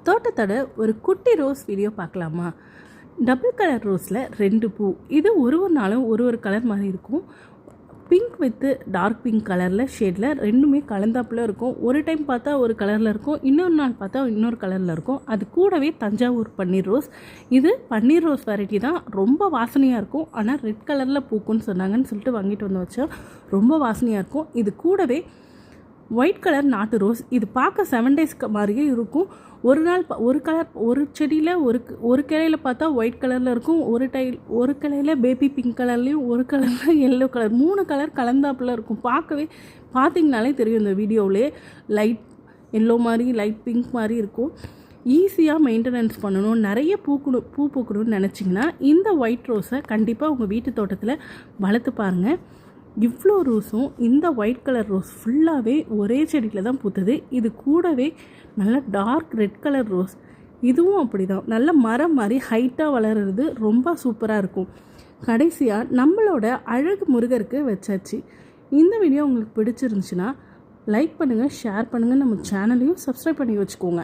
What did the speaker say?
தோட்டத்தோட ஒரு குட்டி rose video பார்க்கலாமா? டபுள் கலர் ரோஸில் 2 பூ. இது ஒரு நாளும் ஒரு கலர் மாதிரி இருக்கும். பிங்க் வித்து டார்க் பிங்க் கலரில் ஷேடில் ரெண்டுமே கலந்தாப்புல இருக்கும். ஒரு டைம் பார்த்தா ஒரு கலரில் இருக்கும், இன்னொரு நாள் பார்த்தா இன்னொரு கலரில் இருக்கும். அது கூடவே தஞ்சாவூர் பன்னீர் ரோஸ். இது பன்னீர் ரோஸ் வெரைட்டி தான். ரொம்ப வாசனையாக இருக்கும். ஆனால் ரெட் கலரில் பூக்குன்னு சொன்னாங்கன்னு சொல்லிட்டு வாங்கிட்டு வந்து வச்சோம். ரொம்ப வாசனையாக இருக்கும். இது கூடவே ஒயிட் கலர் நாட்டு ரோஸ். இது பார்க்க 7 days மாதிரியே இருக்கும். ஒரு நாள் ஒரு கலர், ஒரு செடியில் ஒரு கிளையில் பார்த்தா ஒயிட் கலரில் இருக்கும், ஒரு கிளையில் பேபி பிங்க் கலர்லேயும், ஒரு கலரில் எல்லோ கலர், 3 கலர் கலந்தாப்பில் இருக்கும். பார்த்திங்கனாலே தெரியும். இந்த வீடியோவிலே லைட் எல்லோ மாதிரி, லைட் பிங்க் மாதிரி இருக்கும். ஈஸியாக மெயின்டெனன்ஸ் பண்ணணும், நிறைய பூ பூக்கணும்னு நினச்சிங்கன்னா இந்த ஒயிட் ரோஸை கண்டிப்பாக உங்கள் வீட்டு தோட்டத்தில் வளர்த்து பாருங்கள். இவ்வளோ ரோஸும் இந்த ஒயிட் கலர் ரோஸ் ஃபுல்லாகவே ஒரே செடியில் தான் பூத்துது. இது கூடவே நல்ல டார்க் ரெட் கலர் ரோஸ். இதுவும் அப்படி தான், நல்ல மரம் மாதிரி ஹைட்டாக வளருறது, ரொம்ப சூப்பராக இருக்கும். கடைசியாக நம்மளோட அழகு முருகருக்கு வச்சாச்சு. இந்த வீடியோ உங்களுக்கு பிடிச்சிருந்துச்சுன்னா லைக் பண்ணுங்கள், ஷேர் பண்ணுங்கள், நம்ம சேனலையும் சப்ஸ்கிரைப் பண்ணி வச்சுக்கோங்க.